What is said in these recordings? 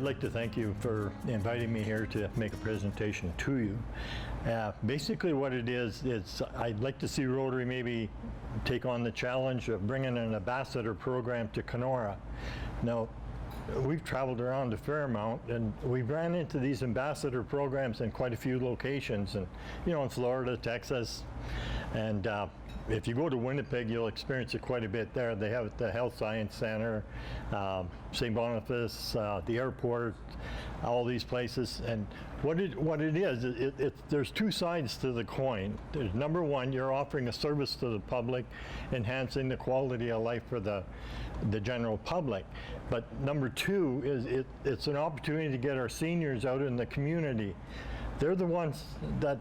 like to thank you for inviting me here to make a presentation to you. Basically what it is, I'd like to see Rotary maybe take on the challenge of bringing an ambassador program to Kenora. Now, we've traveled around a fair amount, and we've ran into these ambassador programs in quite a few locations, and in Florida, Texas, and if you go to Winnipeg, you'll experience it quite a bit there. They have the Health Science Center, St. Boniface, the airport, all these places. And what it is, there's two sides to the coin. There's number one, you're offering a service to the public, enhancing the quality of life for the general public. But number two is it's an opportunity to get our seniors out in the community. They're the ones that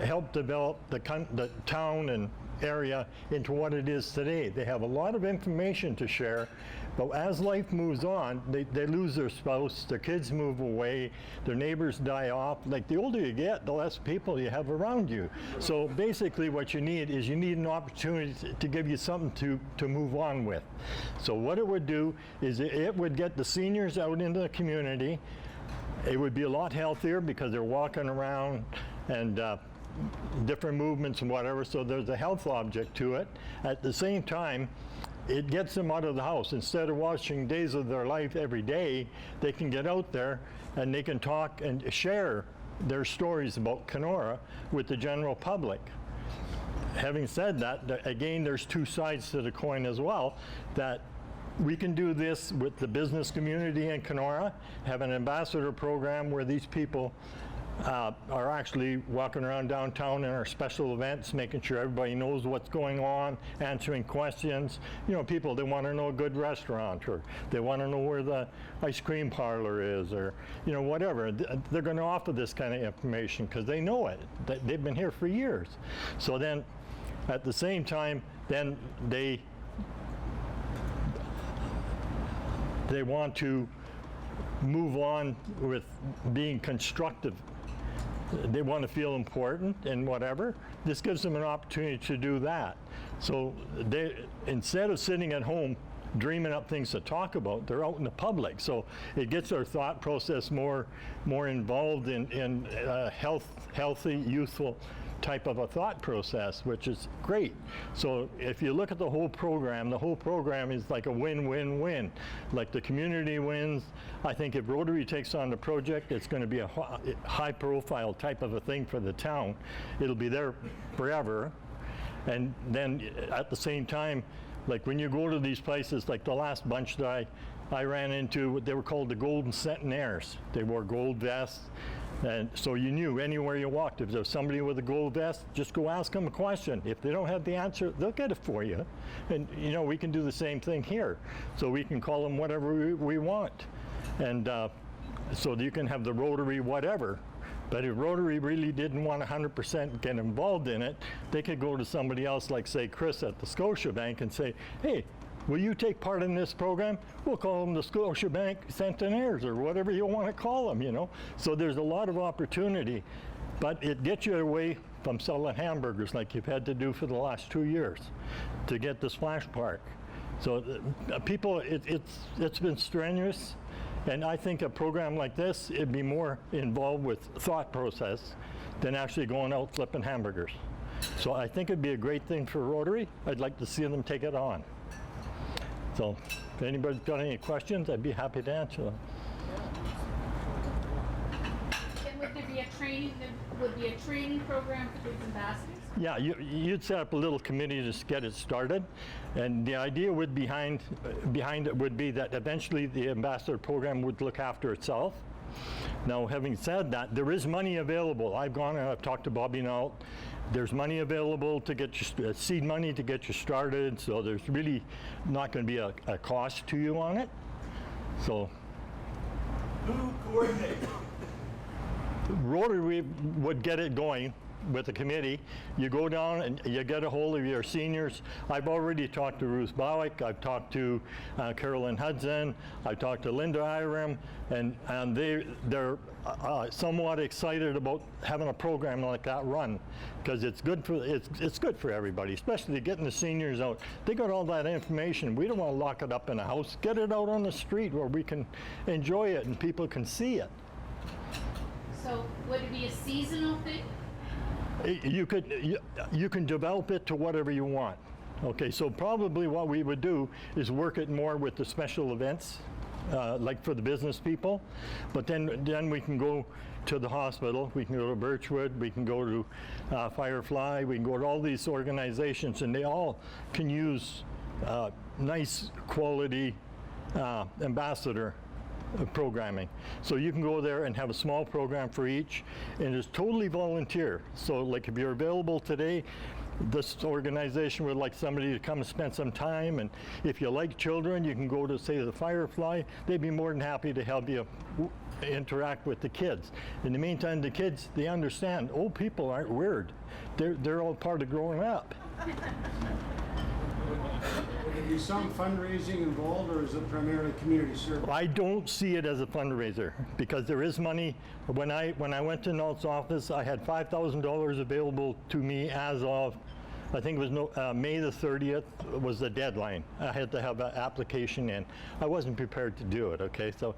help develop the town and area into what it is today. They have a lot of information to share, but as life moves on, they lose their spouse, their kids move away, their neighbors die off. Like, the older you get, the less people you have around you. So basically what you need is an opportunity to give you something to move on with. So what it would do is it would get the seniors out into the community. It would be a lot healthier because they're walking around and different movements and whatever, so there's a health object to it. At the same time, it gets them out of the house. Instead of watching Days of Their Life every day, they can get out there and they can talk and share their stories about Kenora with the general public. Having said that, again, there's two sides to the coin as well, that we can do this with the business community in Kenora, have an ambassador program where these people are actually walking around downtown in our special events, making sure everybody knows what's going on, answering questions. People, they want to know a good restaurant, or they want to know where the ice cream parlor is, or whatever. They're going to offer this kind of information because they know it. They've been here for years. So then, at the same time, then they want to move on with being constructive. They want to feel important and whatever. This gives them an opportunity to do that. So instead of sitting at home dreaming up things to talk about, they're out in the public. So it gets their thought process more involved in healthy, youthful type of a thought process, which is great. So if you look at the whole program is like a win-win-win. Like, the community wins. I think if Rotary takes on the project, it's going to be a high-profile type of a thing for the town. It'll be there forever. And then at the same time, like, when you go to these places, like the last bunch that I ran into, they were called the Golden Centenaires. They wore gold vests. And so you knew anywhere you walked, if there was somebody with a gold vest, just go ask them a question. If they don't have the answer, they'll get it for you. And we can do the same thing here. So we can call them whatever we want. And so you can have the Rotary whatever. But if Rotary really didn't want 100% get involved in it, they could go to somebody else, like, say, Chris at the Scotiabank, and say, hey, will you take part in this program? We'll call them the Scotiabank Centenaires, or whatever you want to call them, So there's a lot of opportunity, but it gets you away from selling hamburgers like you've had to do for the last 2 years to get the splash park. So people, it's been strenuous, and I think a program like this, it'd be more involved with thought process than actually going out flipping hamburgers. So I think it'd be a great thing for Rotary. I'd like to see them take it on. So if anybody's got any questions, I'd be happy to answer them. And would there be a training program for these ambassadors? Yeah, you'd set up a little committee to get it started, and the idea would behind it would be that eventually the ambassador program would look after itself. Now, having said that, there is money available. I've gone and I've talked to Bobby Nault. There's money available to get you, seed money to get you started, so there's really not going to be a cost to you on it. So, who coordinates? Rotary would get it going, with a committee. You go down and you get a hold of your seniors. I've already talked to Ruth Bowick. I've talked to Carolyn Hudson. I've talked to Linda Iram, and they're somewhat excited about having a program like that run, because it's good for everybody, especially getting the seniors out. They got all that information. We don't want to lock it up in a house. Get it out on the street where we can enjoy it and people can see it. So would it be a seasonal thing? You can develop it to whatever you want. Okay, so probably what we would do is work it more with the special events, like for the business people. But then we can go to the hospital, we can go to Birchwood, we can go to Firefly, we can go to all these organizations, and they all can use nice quality ambassador programming. So you can go there and have a small program for each, and it's totally volunteer. So like if you're available today, this organization would like somebody to come and spend some time, and if you like children, you can go to, say, the Firefly. They'd be more than happy to help you interact with the kids. In the meantime, the kids, they understand old people aren't weird. They're all part of growing up. Would there be some fundraising involved, or is it primarily community service? I don't see it as a fundraiser, because there is money. When I went to Nault's office, I had $5,000 available to me as of, I think it was May the 30th was the deadline. I had to have an application in. I wasn't prepared to do it, okay? So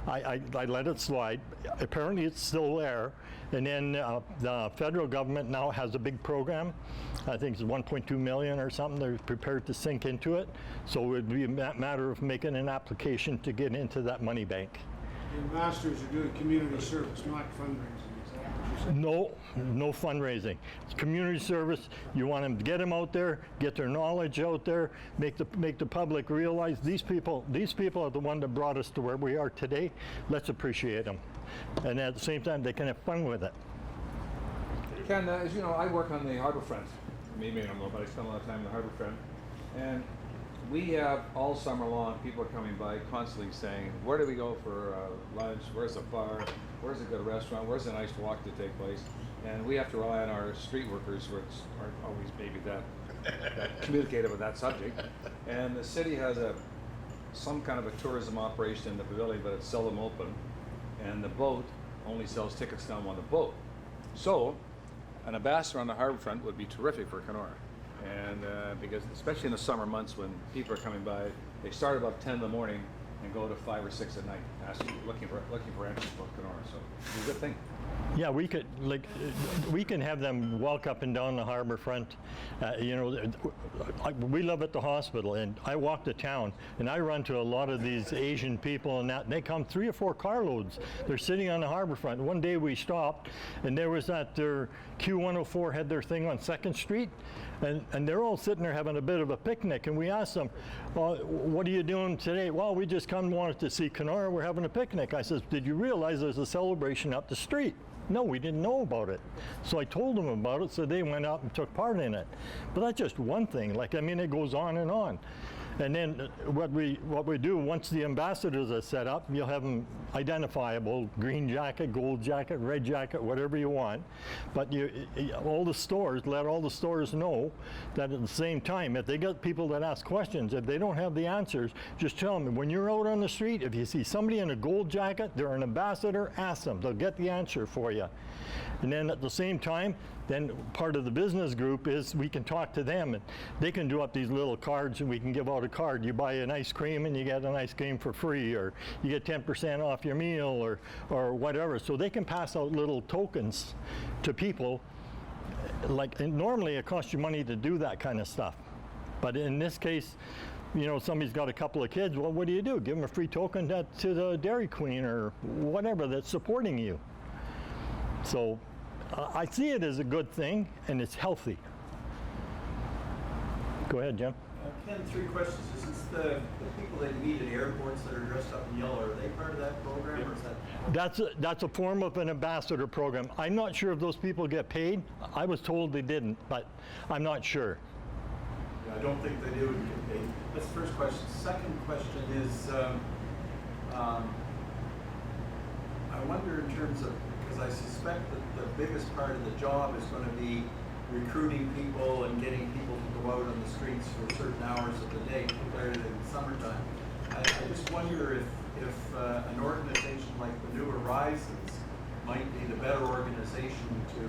I let it slide. Apparently it's still there. And then the federal government now has a big program. I think it's 1.2 million or something. They're prepared to sink into it. So it would be a matter of making an application to get into that money bank. The ambassadors are doing community service, not fundraising. Is that what you're saying? No fundraising. It's community service. You want them to get them out there, get their knowledge out there, make the public realize these people are the one that brought us to where we are today. Let's appreciate them, and at the same time they can have fun with it. Ken, as you know, I work on the harbor front. Maybe I don't know, but I spend a lot of time on the harbor front, and we have all summer long people are coming by constantly saying, where do we go for lunch? Where's a bar? Where's a good restaurant? Where's a nice walk to take place? And we have to rely on our street workers, which aren't always maybe that communicative with that subject. And the city has some kind of a tourism operation in the pavilion, but it's seldom open. And the boat only sells tickets down on the boat. So an ambassador on the harbor front would be terrific for Kenora. And because especially in the summer months when people are coming by, they start about 10 in the morning and go to 5 or 6 at night, looking for answers about Kenora. So it's a good thing. Yeah, we can have them walk up and down the harbor front. We live at the hospital, and I walk to town, and I run to a lot of these Asian people, and they come 3 or 4 carloads. They're sitting on the harbor front. One day we stopped, and there was their Q104 had their thing on 2nd Street, and they're all sitting there having a bit of a picnic, and we asked them, what are you doing today? Well, we just wanted to see Kenora. We're having a picnic. I said, did you realize there's a celebration up the street? No, we didn't know about it. So I told them about it, so they went out and took part in it. But that's just one thing. It goes on and on. And then what we do, once the ambassadors are set up, you'll have them identifiable: green jacket, gold jacket, red jacket, whatever you want. But let all the stores know that at the same time, if they got people that ask questions, if they don't have the answers, just tell them, when you're out on the street, if you see somebody in a gold jacket, they're an ambassador, ask them. They'll get the answer for you. And then at the same time, then part of the business group is we can talk to them, and they can do up these little cards, and we can give out a card. You buy an ice cream and you get an ice cream for free, or you get 10% off your meal, or whatever. So they can pass out little tokens to people. And normally it costs you money to do that kind of stuff. But in this case, somebody's got a couple of kids. Well, what do? Give them a free token to the Dairy Queen or whatever that's supporting you. So I see it as a good thing, and it's healthy. Go ahead, Jim. Ken, 3 questions. Is this the people that you meet at airports that are dressed up in yellow, are they part of that program, or is that? That's a form of an ambassador program. I'm not sure if those people get paid. I was told they didn't, but I'm not sure. Yeah, I don't think they do get paid. That's the first question. Second question is, I wonder in terms of because I suspect that the biggest part of the job is going to be recruiting people and getting people to go out on the streets for certain hours of the day, particularly in the summertime. I just wonder if an organization like the New Horizons might be the better organization to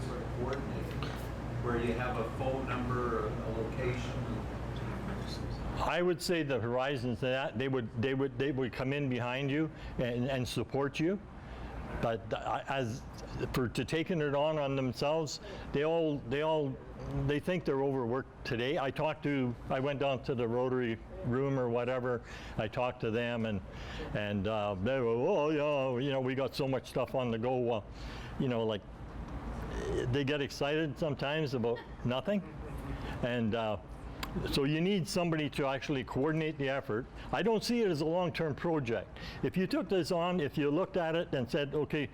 sort of coordinate it, where you have a phone number, a location. I would say the Horizons, that they would come in behind you and support you. But as for to taking it on themselves, they think they're overworked today. I went down to the Rotary room or whatever. I talked to them and they were, oh yeah, you know, we got so much stuff on the go. You know, like they get excited sometimes about nothing, and so you need somebody to actually coordinate the effort. I don't see it as a long-term project. If you took this on, if you looked at it and said, okay,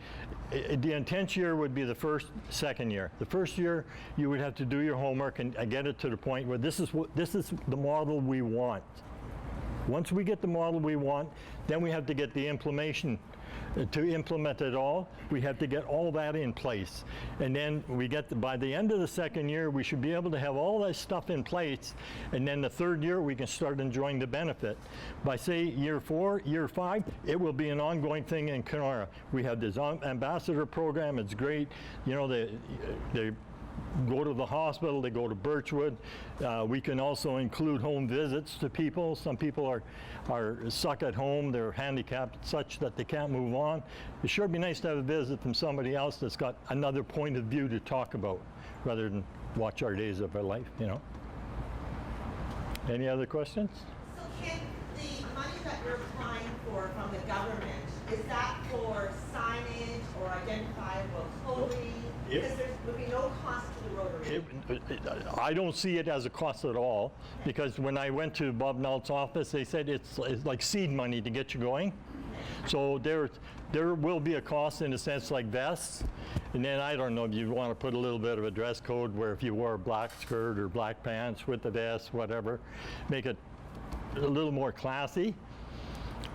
the intense year would be the second year. The first year, you would have to do your homework and get it to the point where this is the model we want. Once we get the model we want, then we have to get the implementation. To implement it all, we have to get all that in place. And then by the end of the second year, we should be able to have all that stuff in place. And then the third year, we can start enjoying the benefit. By say year 4, year 5, it will be an ongoing thing in Kenora. We have this ambassador program, it's great. You know, they go to the hospital, they go to Birchwood. We can also include home visits to people. Some people are stuck at home, they're handicapped such that they can't move on. It sure be nice to have a visit from somebody else that's got another point of view to talk about, rather than watch our days of our life, you know. Any other questions? So Ken, the money that you're applying for from the government, is that for signage or identifiable clothing? Because there would be no cost to the Rotary. I don't see it as a cost at all, because when I went to Bob Nault's office, they said it's like seed money to get you going. So there will be a cost in a sense, like vests, and then I don't know if you want to put a little bit of a dress code where if you wore a black skirt or black pants with the vest, whatever, make it a little more classy.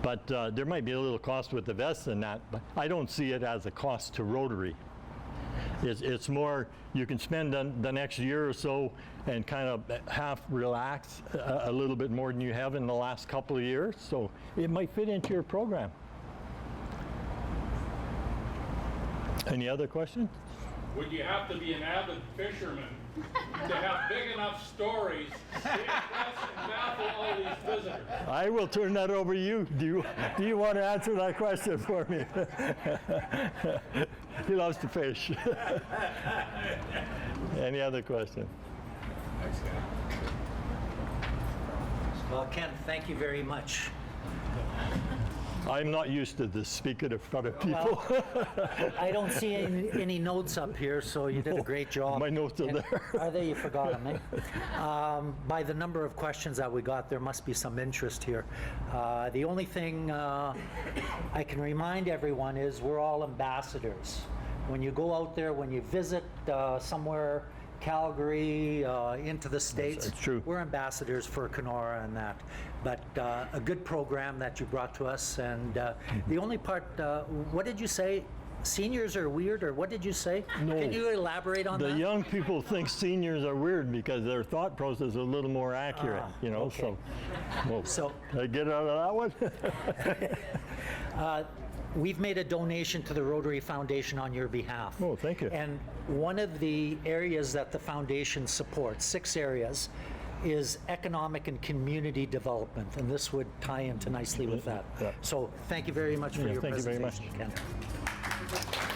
But there might be a little cost with the vests in that, but I don't see it as a cost to Rotary. It's more, you can spend the next year or so and kind of half relax a little bit more than you have in the last couple of years. So it might fit into your program. Any other questions? Would you have to be an avid fisherman to have big enough stories to impress and baffle all these visitors? I will turn that over to you. Do you want to answer that question for me? He loves to fish. Any other question? Well, Ken, thank you very much. I'm not used to this, speaking in front of people. Well, I don't see any notes up here, so you did a great job. My notes are And there. Are they? You forgot them, eh? By the number of questions that we got, there must be some interest here. The only thing I can remind everyone is we're all ambassadors. When you go out there, when you visit somewhere, Calgary, into the States, That's true. we're ambassadors for Kenora and that. But a good program that you brought to us, and the only part, what did you say? Seniors are weird, or what did you say? No. Can you elaborate on The that? young people think seniors are weird because their thought process is a little more accurate, you know. okay. So, So- I get out of that one? We've made a donation to the Rotary Foundation on your behalf. Oh, thank you. And one of the areas that the foundation supports, 6 areas, is economic and community development, and this would tie into nicely with that. Yeah. So thank you very much for Yeah, your thank you very much. presentation, Ken.